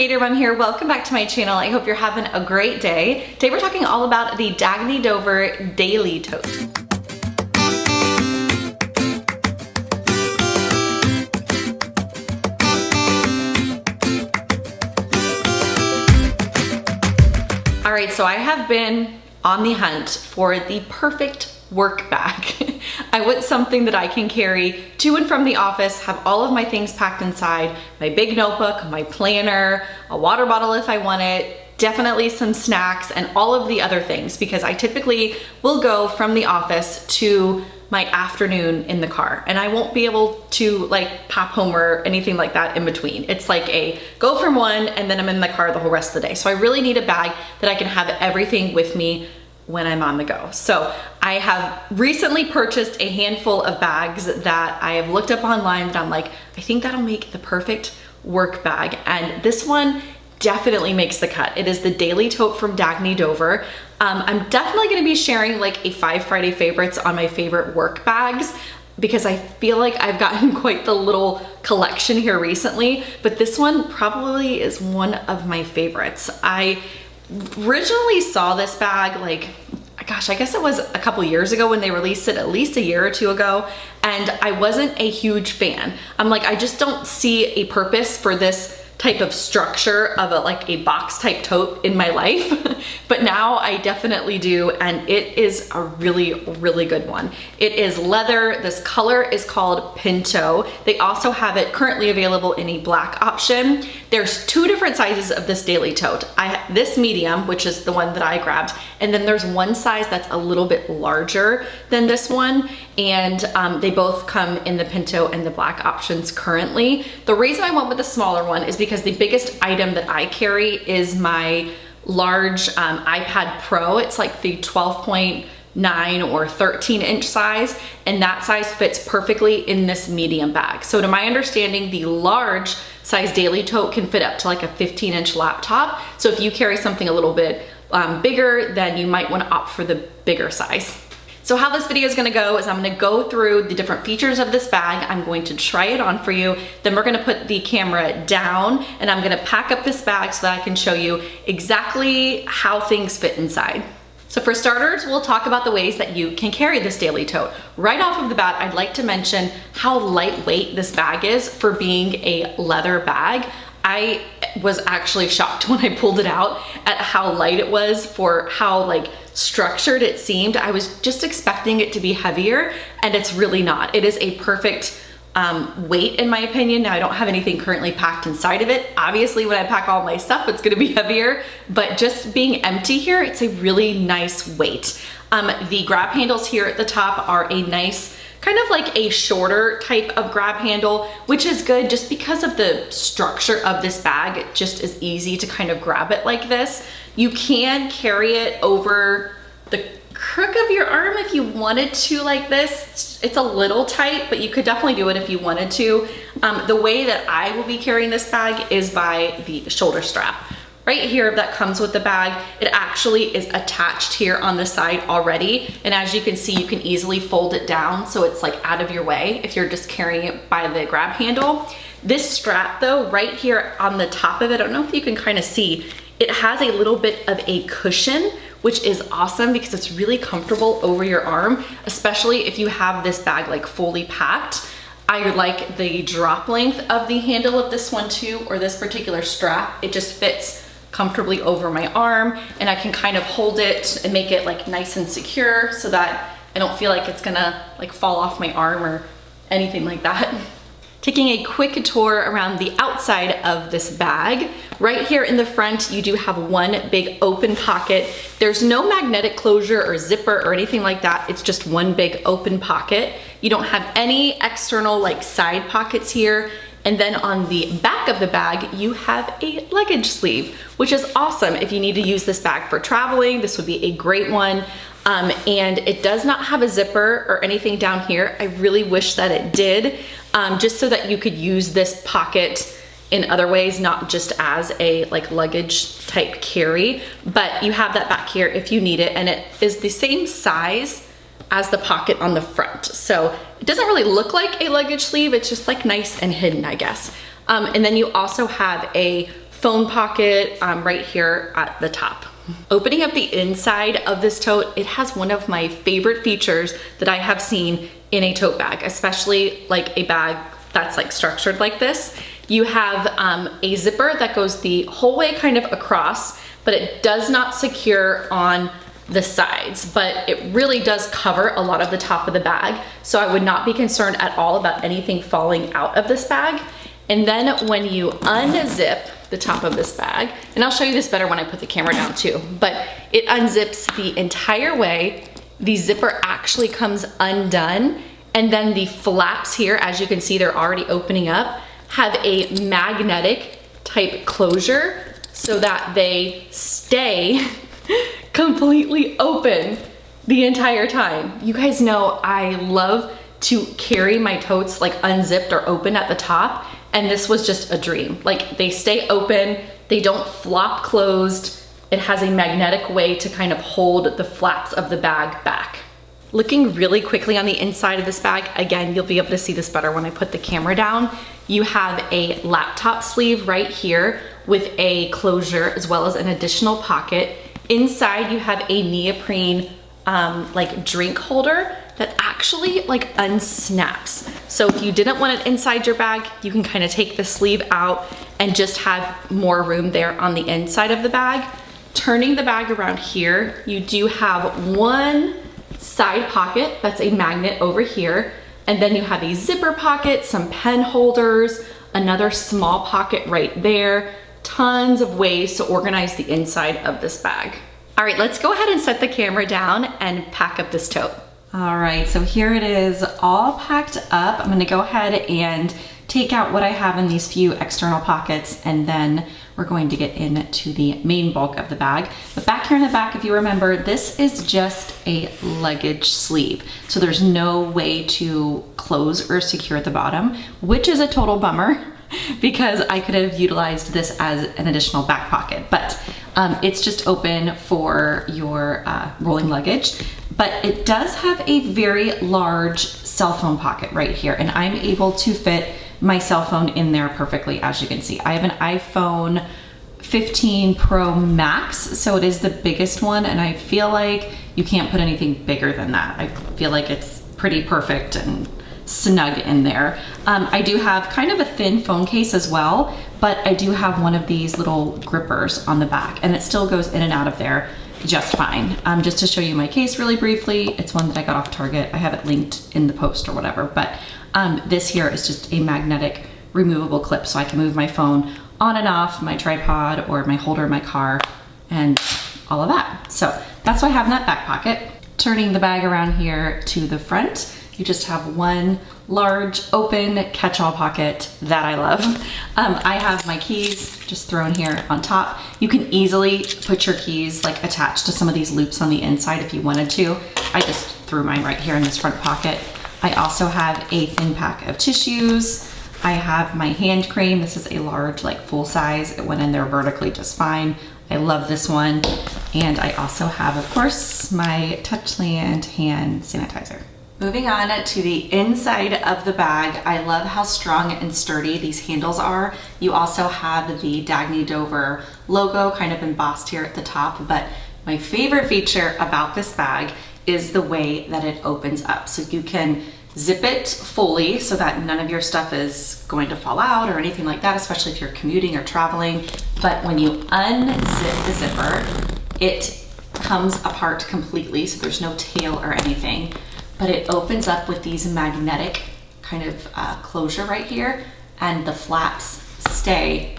Gator Mom here. Welcome back to my channel. I hope you're having a great day. Today we're talking all about the Dagne Dover Daily Tote. All right, so I have been on the hunt for the perfect work bag. I want something that I can carry to and from the office, have all of my things packed inside, my big notebook, my planner, a water bottle if I want it, definitely some snacks and all of the other things, because I typically will go from the office to my afternoon in the car and I won't be able to like pop home or anything like that in between. It's like a go from one and then I'm in the car the whole rest of the day. So I really need a bag that I can have everything with me when I'm on the go. So I have recently purchased a handful of bags that I have looked up online that I'm like, I think that'll make the perfect work bag. And this one definitely makes the cut. It is the Daily Tote from Dagne Dover. I'm definitely gonna be sharing like a 5 Friday favorites on my favorite work bags because I feel like I've gotten quite the little collection here recently, but this one probably is one of my favorites. I originally saw this bag like, gosh, I guess it was a couple years ago when they released it, at least a year or two ago, and I wasn't a huge fan. I'm like, I just don't see a purpose for this type of structure of like a box type tote in my life. But now I definitely do, and it is a really, really good one. It is leather. This color is called Pinto. They also have it currently available in a black option. There's 2 different sizes of this Daily Tote. This medium, which is the one that I grabbed, and then there's one size that's a little bit larger than this one, and they both come in the Pinto and the black options currently. The reason I went with the smaller one is because the biggest item that I carry is my large iPad Pro. It's like the 12.9 or 13-inch size, and that size fits perfectly in this medium bag. So to my understanding, the large size Daily Tote can fit up to like a 15-inch laptop. So if you carry something a little bit bigger, then you might want to opt for the bigger size. So how this video is gonna go is I'm gonna go through the different features of this bag. I'm going to try it on for you. Then we're gonna put the camera down and I'm gonna pack up this bag so that I can show you exactly how things fit inside. So for starters, we'll talk about the ways that you can carry this Daily Tote. Right off of the bat, I'd like to mention how lightweight this bag is for being a leather bag. I was actually shocked when I pulled it out at how light it was for how like structured it seemed. I was just expecting it to be heavier, and it's really not. It is a perfect weight in my opinion. Now I don't have anything currently packed inside of it. Obviously when I pack all my stuff, it's gonna be heavier, but just being empty here, it's a really nice weight. The grab handles here at the top are a nice, kind of like a shorter type of grab handle, which is good just because of the structure of this bag. It just is easy to kind of grab it like this. You can carry it over the crook of your arm if you wanted to like this. It's a little tight, but you could definitely do it if you wanted to. The way that I will be carrying this bag is by the shoulder strap. Right here that comes with the bag, it actually is attached here on the side already. And as you can see, you can easily fold it down so it's like out of your way if you're just carrying it by the grab handle. This strap though, right here on the top of it, I don't know if you can kind of see, it has a little bit of a cushion, which is awesome because it's really comfortable over your arm, especially if you have this bag like fully packed. I like the drop length of the handle of this one too, or this particular strap. It just fits comfortably over my arm, and I can kind of hold it and make it like nice and secure so that I don't feel like it's gonna like fall off my arm or anything like that. Taking a quick tour around the outside of this bag. Right here in the front, you do have one big open pocket. There's no magnetic closure or zipper or anything like that. It's just one big open pocket. You don't have any external like side pockets here. And then on the back of the bag, you have a luggage sleeve, which is awesome. If you need to use this bag for traveling, this would be a great one. And it does not have a zipper or anything down here. I really wish that it did, just so that you could use this pocket in other ways, not just as a like luggage type carry, but you have that back here if you need it, and it is the same size as the pocket on the front. So it doesn't really look like a luggage sleeve, it's just like nice and hidden, I guess. And then you also have a phone pocket right here at the top. Opening up the inside of this tote, it has one of my favorite features that I have seen in a tote bag, especially like a bag that's like structured like this. You have a zipper that goes the whole way kind of across, but it does not secure on the sides, but it really does cover a lot of the top of the bag. So I would not be concerned at all about anything falling out of this bag. And then when you unzip the top of this bag, and I'll show you this better when I put the camera down too, but it unzips the entire way. The zipper actually comes undone, and then the flaps here, as you can see, they're already opening up, have a magnetic type closure so that they stay completely open the entire time. You guys know I love to carry my totes like unzipped or open at the top, and this was just a dream. Like, they stay open, they don't flop closed. It has a magnetic way to kind of hold the flaps of the bag back. Looking really quickly on the inside of this bag, again, you'll be able to see this better when I put the camera down. You have a laptop sleeve right here with a closure as well as an additional pocket. Inside you have a neoprene like drink holder that actually like unsnaps. So if you didn't want it inside your bag, you can kind of take the sleeve out and just have more room there on the inside of the bag. Turning the bag around here, you do have one side pocket that's a magnet over here, and then you have a zipper pocket, some pen holders, another small pocket right there. Tons of ways to organize the inside of this bag. All right, let's go ahead and set the camera down and pack up this tote. All right, so here it is all packed up. I'm gonna go ahead and take out what I have in these few external pockets, and then we're going to get into the main bulk of the bag. But back here in the back, if you remember, this is just a luggage sleeve. So there's no way to close or secure the bottom, which is a total bummer because I could have utilized this as an additional back pocket, but it's just open for your rolling luggage. But it does have a very large cell phone pocket right here, and I'm able to fit my cell phone in there perfectly, as you can see. I have an iPhone 15 Pro Max, so it is the biggest one, and I feel like you can't put anything bigger than that. I feel like it's pretty perfect and snug in there. I do have kind of a thin phone case as well, but I do have one of these little grippers on the back, and it still goes in and out of there just fine. Just to show you my case really briefly, it's one that I got off Target. I have it linked in the post or whatever, but this here is just a magnetic removable clip, so I can move my phone on and off my tripod or my holder in my car and all of that. So that's what I have in that back pocket. Turning the bag around here to the front, you just have one large open catch-all pocket that I love. I have my keys just thrown here on top. You can easily put your keys like attached to some of these loops on the inside if you wanted to. I just threw mine right here in this front pocket. I also have a thin pack of tissues. I have my hand cream. This is a large, like full size. It went in there vertically just fine. I love this one. And I also have, of course, my Touchland hand sanitizer. Moving on to the inside of the bag, I love how strong and sturdy these handles are. You also have the Dagne Dover logo kind of embossed here at the top, but my favorite feature about this bag is the way that it opens up. So you can zip it fully so that none of your stuff is going to fall out or anything like that, especially if you're commuting or traveling. But when you unzip the zipper, it comes apart completely, so there's no tail or anything. But it opens up with these magnetic kind of closure right here, and the flaps stay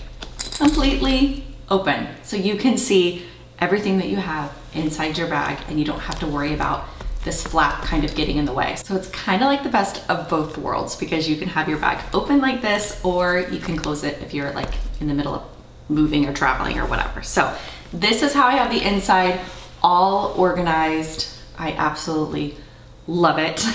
completely open. So you can see everything that you have inside your bag, and you don't have to worry about this flap kind of getting in the way. So it's kind of like the best of both worlds, because you can have your bag open like this, or you can close it if you're like in the middle of moving or traveling or whatever. So this is how I have the inside all organized. I absolutely love it.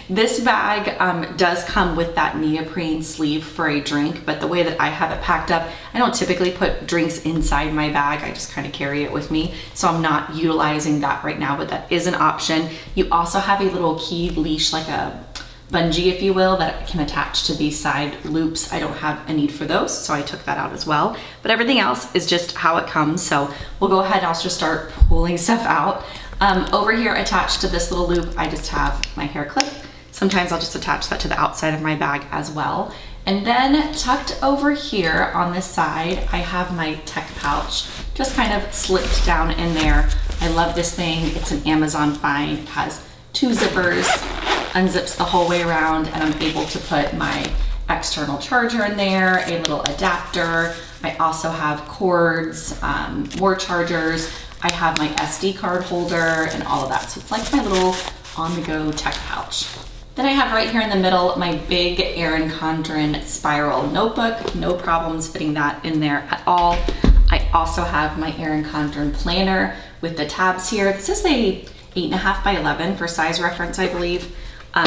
This bag does come with that neoprene sleeve for a drink, but the way that I have it packed up, I don't typically put drinks inside my bag. I just kind of carry it with me. So I'm not utilizing that right now, but that is an option. You also have a little key leash, like a bungee, if you will, that can attach to these side loops. I don't have a need for those, so I took that out as well. But everything else is just how it comes. So we'll go ahead and I'll just start pulling stuff out. Over here attached to this little loop, I just have my hair clip. Sometimes I'll just attach that to the outside of my bag as well. And then tucked over here on this side, I have my tech pouch, just kind of slipped down in there. I love this thing. It's an Amazon find. It has 2 zippers, unzips the whole way around, and I'm able to put my external charger in there, a little adapter. I also have cords, more chargers. I have my SD card holder and all of that. So it's like my little on-the-go tech pouch. Then I have right here in the middle my big Erin Condren spiral notebook. No problems fitting that in there at all. I also have my Erin Condren planner with the tabs here. This is a 8.5 by 11 for size reference, I believe.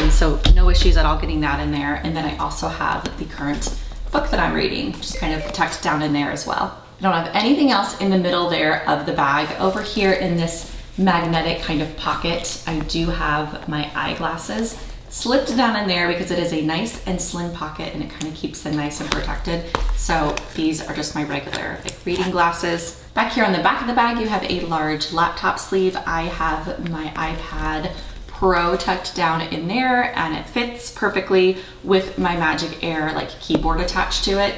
So no issues at all getting that in there. And then I also have the current book that I'm reading, just kind of tucked down in there as well. I don't have anything else in the middle there of the bag. Over here in this magnetic kind of pocket, I do have my eyeglasses slipped down in there because it is a nice and slim pocket and it kind of keeps them nice and protected. So these are just my regular like reading glasses. Back here on the back of the bag, you have a large laptop sleeve. I have my iPad Pro tucked down in there and it fits perfectly with my Magic Air like keyboard attached to it.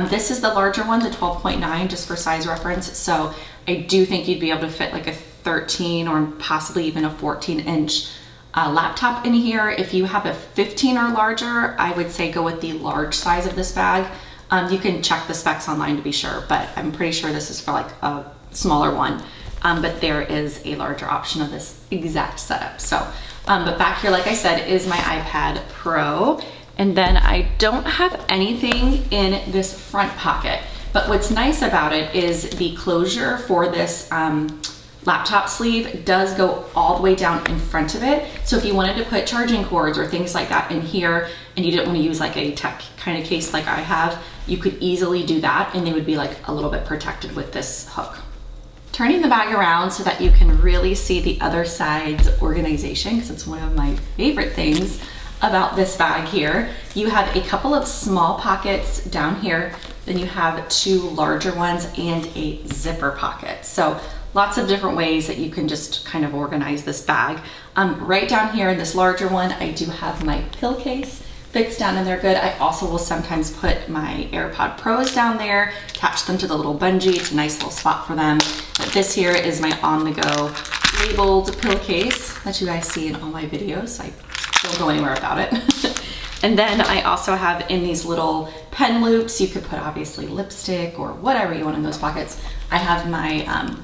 This is the larger one, the 12.9, just for size reference. So I do think you'd be able to fit like a 13 or possibly even a 14-inch laptop in here. If you have a 15 or larger, I would say go with the large size of this bag. You can check the specs online to be sure, but I'm pretty sure this is for like a smaller one. But there is a larger option of this exact setup. So, but back here, like I said, is my iPad Pro. And then I don't have anything in this front pocket. But what's nice about it is the closure for this laptop sleeve does go all the way down in front of it. So if you wanted to put charging cords or things like that in here and you didn't want to use like a tech kind of case like I have, you could easily do that and they would be like a little bit protected with this hook. Turning the bag around so that you can really see the other side's organization, because it's one of my favorite things about this bag here. You have a couple of small pockets down here, then you have 2 larger ones and a zipper pocket. So lots of different ways that you can just kind of organize this bag. Right down here in this larger one, I do have my pill case. Fits down in there good. I also will sometimes put my AirPod Pros down there, attach them to the little bungee. It's a nice little spot for them. But this here is my on-the-go labeled pill case that you guys see in all my videos. I don't go anywhere without it. And then I also have in these little pen loops, you could put obviously lipstick or whatever you want in those pockets. I have my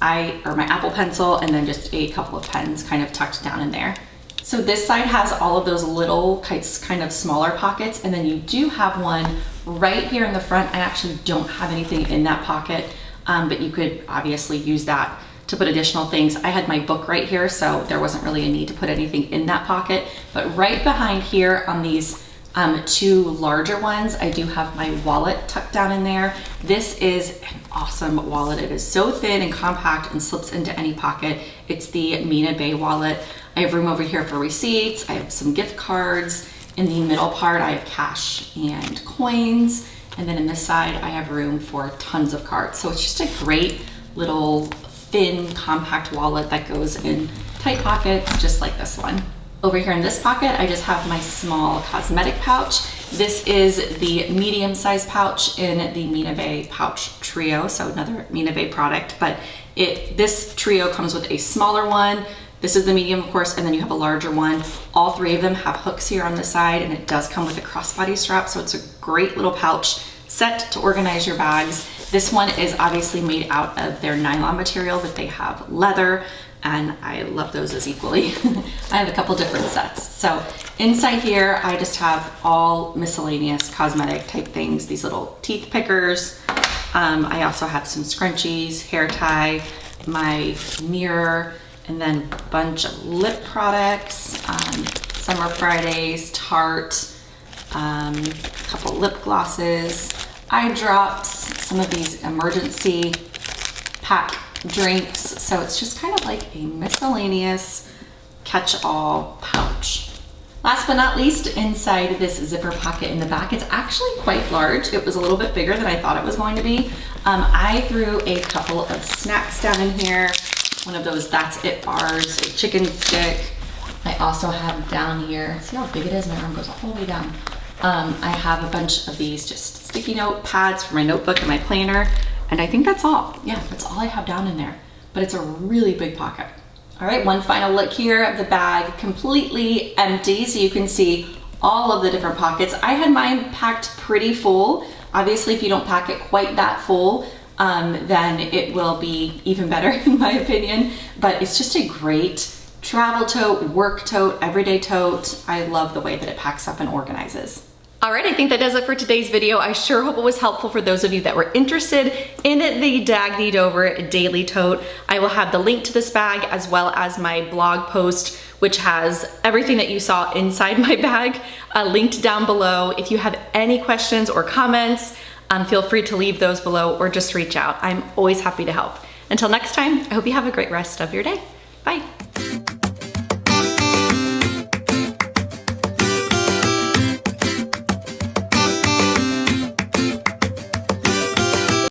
my Apple Pencil and then just a couple of pens kind of tucked down in there. So this side has all of those little kind of smaller pockets, and then you do have one right here in the front. I actually don't have anything in that pocket, but you could obviously use that to put additional things. I had my book right here, so there wasn't really a need to put anything in that pocket. But right behind here on these 2 larger ones, I do have my wallet tucked down in there. This is an awesome wallet. It is so thin and compact and slips into any pocket. It's the Mina Bay wallet. I have room over here for receipts. I have some gift cards. In the middle part, I have cash and coins. And then in this side, I have room for tons of cards. So it's just a great little thin, compact wallet that goes in tight pockets, just like this one. Over here in this pocket, I just have my small cosmetic pouch. This is the medium-sized pouch in the Mina Bay pouch trio, so another Mina Bay product, but this trio comes with a smaller one. This is the medium, of course, and then you have a larger one. All 3 of them have hooks here on the side, and it does come with a crossbody strap, so it's a great little pouch set to organize your bags. This one is obviously made out of their nylon material, but they have leather, and I love those as equally. I have a couple different sets. So inside here, I just have all miscellaneous cosmetic type things, these little teeth pickers. I also have some scrunchies, hair tie, my mirror, and then a bunch of lip products, Summer Fridays, Tarte, a couple lip glosses, eye drops, some of these emergency pack drinks. So it's just kind of like a miscellaneous catch-all pouch. Last but not least, inside this zipper pocket in the back, it's actually quite large. It was a little bit bigger than I thought it was going to be. I threw a couple of snacks down in here. One of those That's It bars, a chicken stick. I also have down here, see how big it is? My arm goes all the way down. I have a bunch of these just sticky note pads for my notebook and my planner. And I think that's all. Yeah, that's all I have down in there. But it's a really big pocket. All right, one final look here of the bag, completely empty, so you can see all of the different pockets. I had mine packed pretty full. Obviously, if you don't pack it quite that full, then it will be even better in my opinion. But it's just a great travel tote, work tote, everyday tote. I love the way that it packs up and organizes. All right, I think that does it for today's video. I sure hope it was helpful for those of you that were interested in the Dagne Dover Daily Tote. I will have the link to this bag as well as my blog post, which has everything that you saw inside my bag, linked down below. If you have any questions or comments, feel free to leave those below or just reach out. I'm always happy to help. Until next time, I hope you have a great rest of your day. Bye.